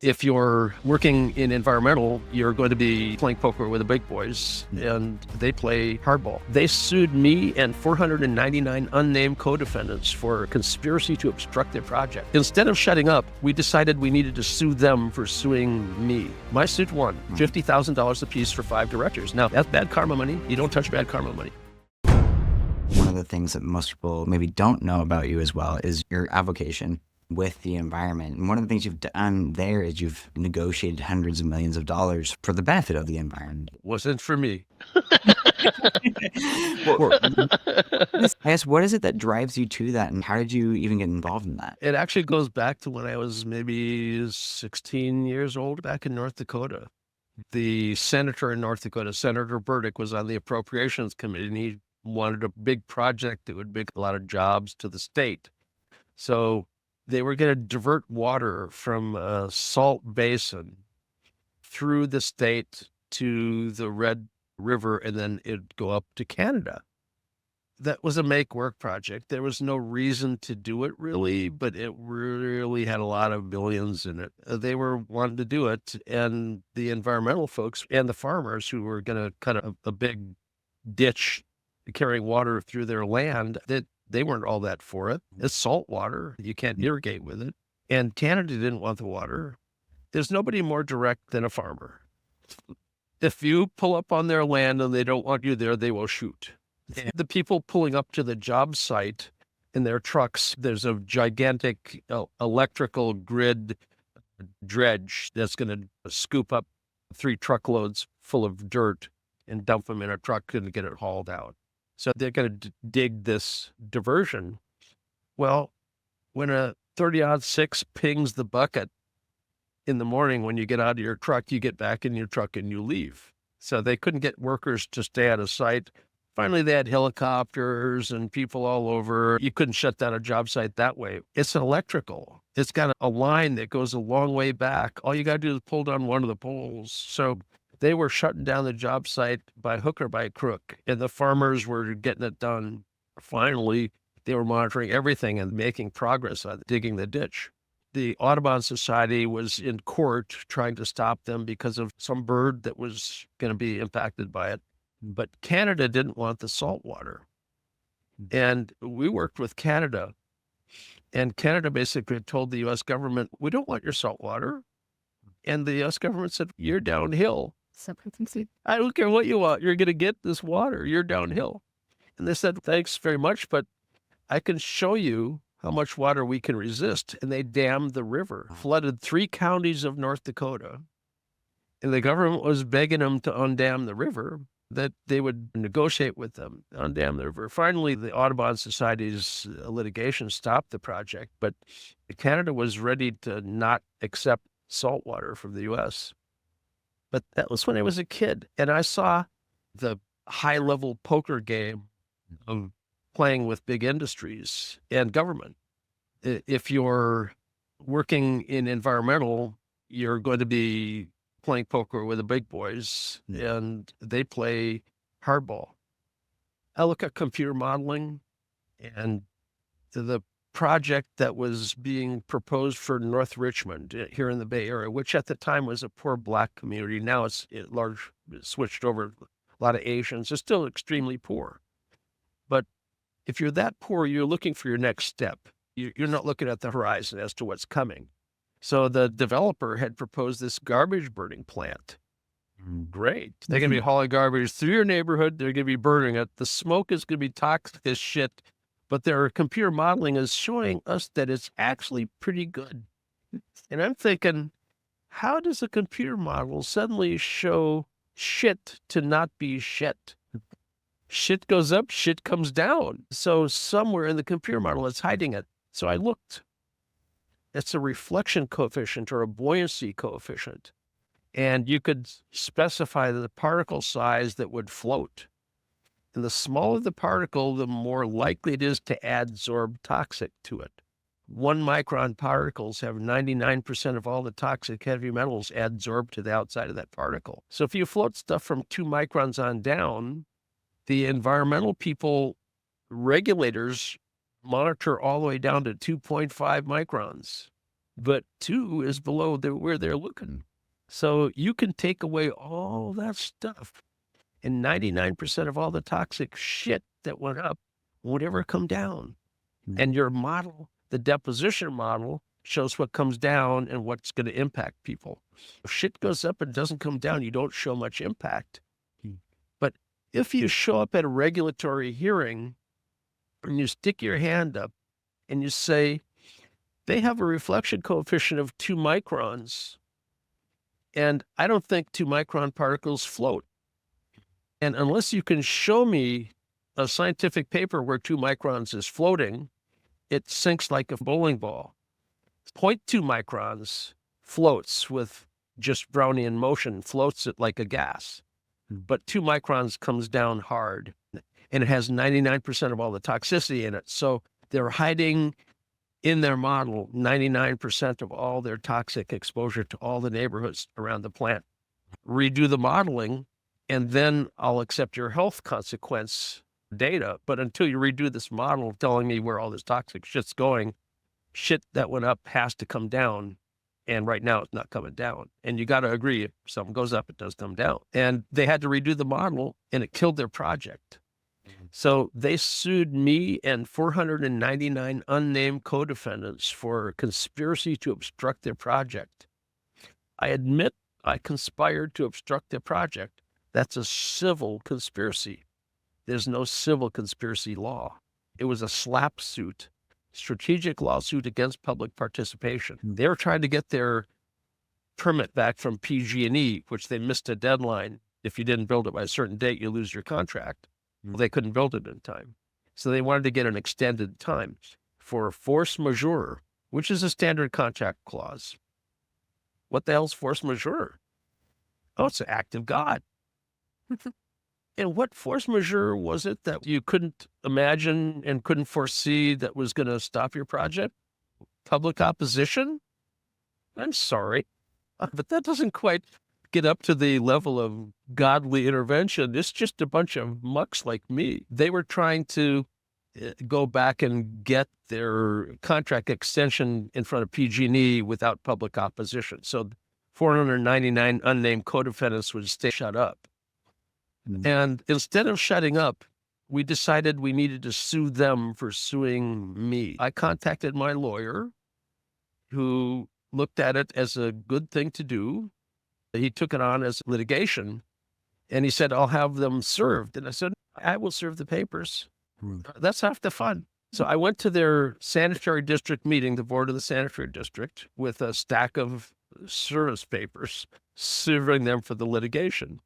If you're working in environmental, you're going to be playing poker with the big boys, and they play hardball. They sued me and 499 unnamed co-defendants for conspiracy to obstruct their project. Instead of shutting up, we decided we needed to sue them for suing me. My suit won $50,000 apiece for 5 directors. Now, that's bad karma money. You don't touch bad karma money. One of the things that most people maybe don't know about you as well is your avocation with the environment. And one of the things you've done there is you've negotiated hundreds of millions of dollars for the benefit of the environment. Wasn't for me. I guess, what is it that drives you to that, and how did you even get involved in that? It actually goes back to when I was maybe 16 years old back in North Dakota. The senator in North Dakota, Senator Burdick, was on the Appropriations Committee, and he wanted a big project that would bring a lot of jobs to the state. So they were going to divert water from a salt basin through the state to the Red River, and then it'd go up to Canada. That was a make-work project. There was no reason to do it, really, but it really had a lot of billions in it. They were wanting to do it, and the environmental folks and the farmers who were going to cut a big ditch carrying water through their land, that they weren't all that for it. It's salt water. You can't irrigate with it. And Canada didn't want the water. There's nobody more direct than a farmer. If you pull up on their land and they don't want you there, they will shoot. And the people pulling up to the job site in their trucks, there's a gigantic electrical grid dredge that's going to scoop up 3 truckloads full of dirt and dump them in a truck and get it hauled out. So they're going to dig this diversion. Well, when a 30-06 pings the bucket in the morning when you get out of your truck, you get back in your truck and you leave. So they couldn't get workers to stay out of sight. Finally, they had helicopters and people all over. You couldn't shut down a job site that way. It's electrical. It's got a line that goes a long way back. All you got to do is pull down one of the poles. So they were shutting down the job site by hook or by crook, and the farmers were getting it done. Finally, they were monitoring everything and making progress on digging the ditch. The Audubon Society was in court trying to stop them because of some bird that was going to be impacted by it. But Canada didn't want the salt water. And we worked with Canada. And Canada basically told the U.S. government, we don't want your salt water. And the U.S. government said, you're downhill. I don't care what you want. You're going to get this water. You're downhill. And they said, thanks very much, but I can show you how much water we can resist. And they dammed the river, flooded 3 counties of North Dakota. And the government was begging them to undam the river, that they would negotiate with them, undam the river. Finally, the Audubon Society's litigation stopped the project, but Canada was ready to not accept salt water from the U.S. But that was when I was a kid, and I saw the high-level poker game of playing with big industries and government. If you're working in environmental, you're going to be playing poker with the big boys, and they play hardball. I look at computer modeling, and the project that was being proposed for North Richmond here in the Bay Area, which at the time was a poor Black community. Now it's switched over. A lot of Asians. It's still extremely poor. But if you're that poor, you're looking for your next step. You're not looking at the horizon as to what's coming. So the developer had proposed this garbage burning plant. Great. They're going to be hauling garbage through your neighborhood. They're going to be burning it. The smoke is going to be toxic as shit. But their computer modeling is showing us that it's actually pretty good. And I'm thinking, how does a computer model suddenly show shit to not be shit? Shit goes up, shit comes down. So somewhere in the computer model, it's hiding it. So I looked. It's a reflection coefficient or a buoyancy coefficient. And you could specify the particle size that would float. And the smaller the particle, the more likely it is to adsorb toxic to it. 1 micron particles have 99% of all the toxic heavy metals adsorbed to the outside of that particle. So if you float stuff from 2 microns on down, the environmental people, regulators, monitor all the way down to 2.5 microns. but 2 is below where they're looking. So you can take away all that stuff, and 99% of all the toxic shit that went up won't ever come down. And your model, the deposition model, shows what comes down and what's going to impact people. If shit goes up and doesn't come down, you don't show much impact. But if you show up at a regulatory hearing and you stick your hand up and you say, they have a reflection coefficient of 2 microns, and I don't think 2-micron particles float. And unless you can show me a scientific paper where 2 microns is floating, it sinks like a bowling ball. 0.2 microns floats with just Brownian motion, floats it like a gas. But 2 microns comes down hard, and it has 99% of all the toxicity in it. So they're hiding in their model 99% of all their toxic exposure to all the neighborhoods around the plant. Redo the modeling, and then I'll accept your health consequence data. But until you redo this model telling me where all this toxic shit's going, shit that went up has to come down. And right now it's not coming down. And you got to agree, if something goes up, it does come down. And they had to redo the model, and it killed their project. So they sued me and 499 unnamed co-defendants for conspiracy to obstruct their project. I admit I conspired to obstruct their project. That's a civil conspiracy. There's no civil conspiracy law. It was a SLAP suit, strategic lawsuit against public participation. They were trying to get their permit back from PG&E, which they missed a deadline. If you didn't build it by a certain date, you lose your contract. Well, they couldn't build it in time. So they wanted to get an extended time for force majeure, which is a standard contract clause. What the hell's force majeure? Oh, it's an act of God. And what force majeure was it that you couldn't imagine and couldn't foresee that was going to stop your project? Public opposition? I'm sorry, but that doesn't quite get up to the level of godly intervention. It's just a bunch of mucks like me. They were trying to go back and get their contract extension in front of PG&E without public opposition. So 499 unnamed co-defendants would stay shut up. And instead of shutting up, we decided we needed to sue them for suing me. I contacted my lawyer, who looked at it as a good thing to do. He took it on as litigation, and he said, I'll have them served. And I said, I will serve the papers. That's half the fun. So I went to their sanitary district meeting, the board of the sanitary district, with a stack of service papers, serving them for the litigation.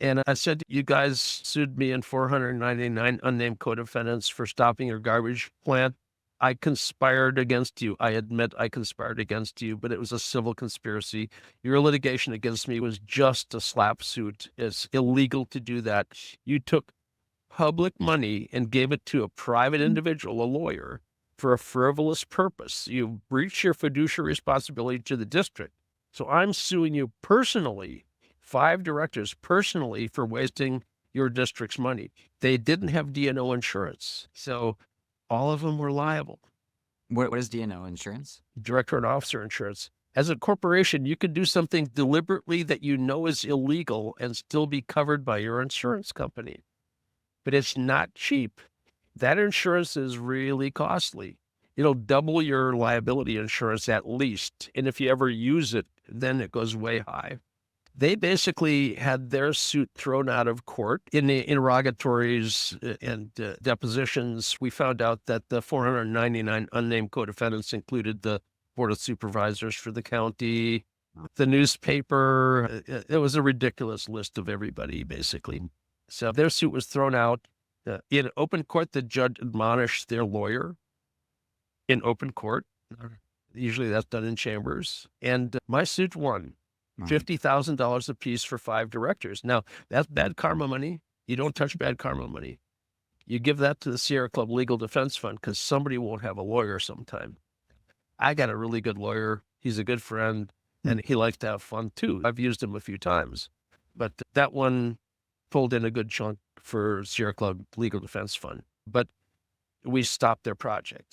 And I said, you guys sued me and 499 unnamed co-defendants for stopping your garbage plant. I conspired against you. I admit I conspired against you, but it was a civil conspiracy. Your litigation against me was just a SLAP suit. It's illegal to do that. You took public money and gave it to a private individual, a lawyer, for a frivolous purpose. You breached your fiduciary responsibility to the district. So I'm suing you personally, 5 directors personally, for wasting your district's money. They didn't have D&O insurance. So all of them were liable. What is D&O insurance? Director and officer insurance. As a corporation, you can do something deliberately that you know is illegal and still be covered by your insurance company. But it's not cheap. That insurance is really costly. It'll double your liability insurance at least. And if you ever use it, then it goes way high. They basically had their suit thrown out of court. In the interrogatories and depositions, we found out that the 499 unnamed co-defendants included the Board of Supervisors for the county, the newspaper. It was a ridiculous list of everybody, basically. So their suit was thrown out. In open court, the judge admonished their lawyer in open court. Usually that's done in chambers. And my suit won. $50,000 apiece for 5 directors. Now, that's bad karma money. You don't touch bad karma money. You give that to the Sierra Club Legal Defense Fund because somebody won't have a lawyer sometime. I got a really good lawyer. He's a good friend, and he likes to have fun too. I've used him a few times. But that one pulled in a good chunk for Sierra Club Legal Defense Fund. But we stopped their project.